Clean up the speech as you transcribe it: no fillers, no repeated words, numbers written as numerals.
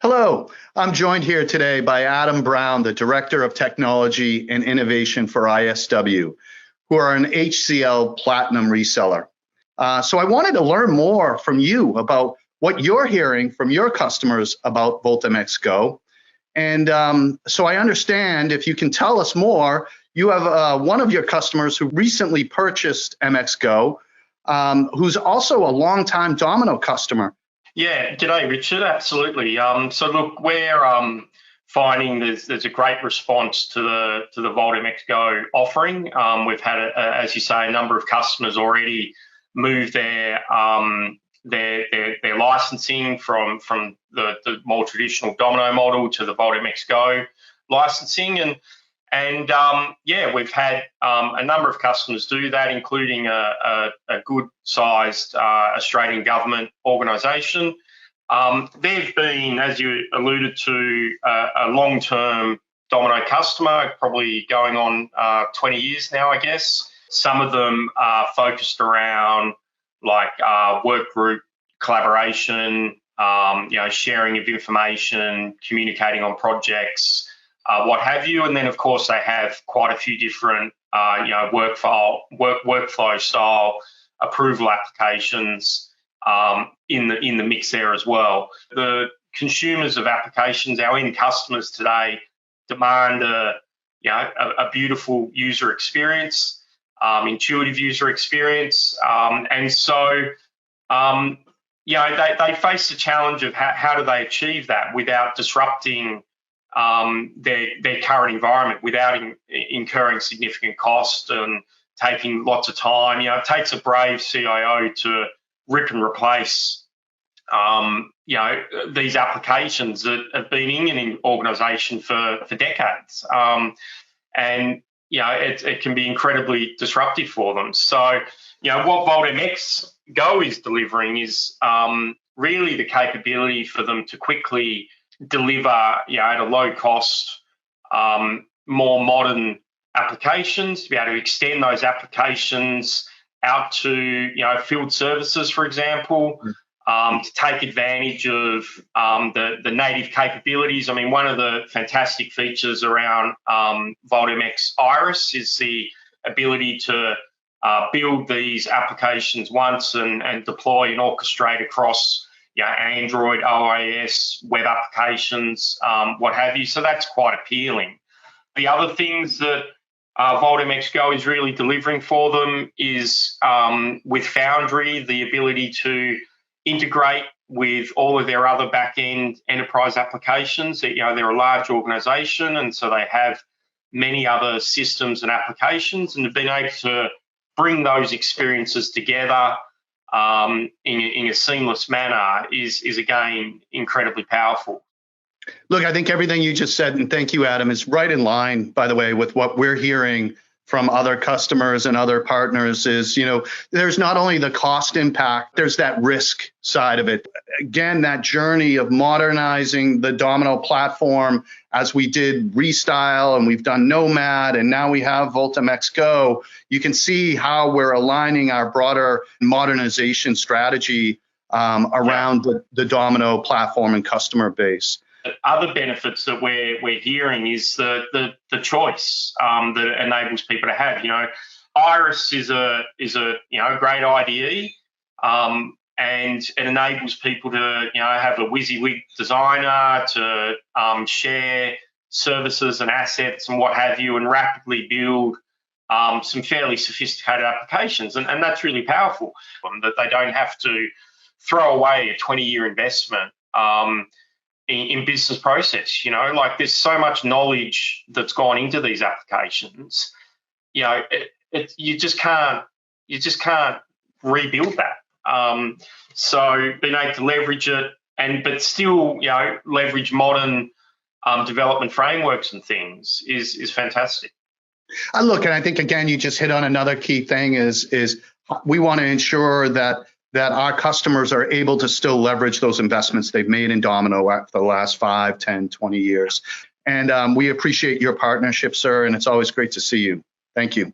Hello, I'm joined here today by Adam Brown, the Director of Technology and Innovation for ISW, who are an HCL Platinum reseller. So I wanted to learn more from you about what you're hearing from your customers about VoltMX Go. And so I understand if you can tell us more, you have one of your customers who recently purchased MX Go, who's also a longtime Domino customer. Yeah, g'day, Richard. Absolutely. So look, we're finding there's a great response to the VoltMX Go offering. We've had, as you say, a number of customers already move their licensing from the more traditional Domino model to the VoltMX Go licensing, and yeah, we've had a number of customers do that, including a good-sized Australian government organisation. They've been, as you alluded to, a long-term Domino customer, probably going on 20 years now, I guess. Some of them are focused around like work group collaboration, sharing of information, communicating on projects, what have you. And then, of course, they have quite a few different, workflow style approval applications in the mix there as well. The consumers of applications, our end customers today, demand a beautiful user experience, intuitive user experience, and so they face the challenge of how do they achieve that without disrupting their current environment, without incurring significant cost and taking lots of time. It takes a brave CIO to rip and replace these applications that have been in an organisation for decades, and it can be incredibly disruptive for them. So what VoltMX Go is delivering is really the capability for them to quickly deliver at a low cost, more modern applications, to be able to extend those applications out to field services, for example, to take advantage of the native capabilities. I mean, one of the fantastic features around VoltMX Iris is the ability to build these applications once and deploy and orchestrate across Android, iOS, web applications, what have you. So that's quite appealing. The other things that VoltMX Go is really delivering for them is with Foundry, the ability to integrate with all of their other back-end enterprise applications. They're a large organisation, and so they have many other systems and applications, and have been able to bring those experiences together in a seamless manner is again incredibly powerful. Look, I think everything you just said, and thank you, Adam, is right in line, by the way, with what we're hearing from other customers and other partners is, there's not only the cost impact, there's that risk side of it. Again, that journey of modernizing the Domino platform as we did Restyle and we've done Nomad and now we have VoltMX Go, you can see how we're aligning our broader modernization strategy around the Domino platform and customer base. Other benefits that we're hearing is the choice that it enables people to have. Iris is a great IDE, and it enables people to have a WYSIWYG designer to share services and assets and what have you, and rapidly build some fairly sophisticated applications, and that's really powerful. That they don't have to throw away a 20-year investment in business process. Like there's so much knowledge that's gone into these applications. You just can't rebuild that. So being able to leverage it but still leverage modern development frameworks and things is fantastic. Look, and I think again you just hit on another key thing is we want to ensure that our customers are able to still leverage those investments they've made in Domino for the last 5, 10, 20 years. And we appreciate your partnership, sir, and it's always great to see you. Thank you.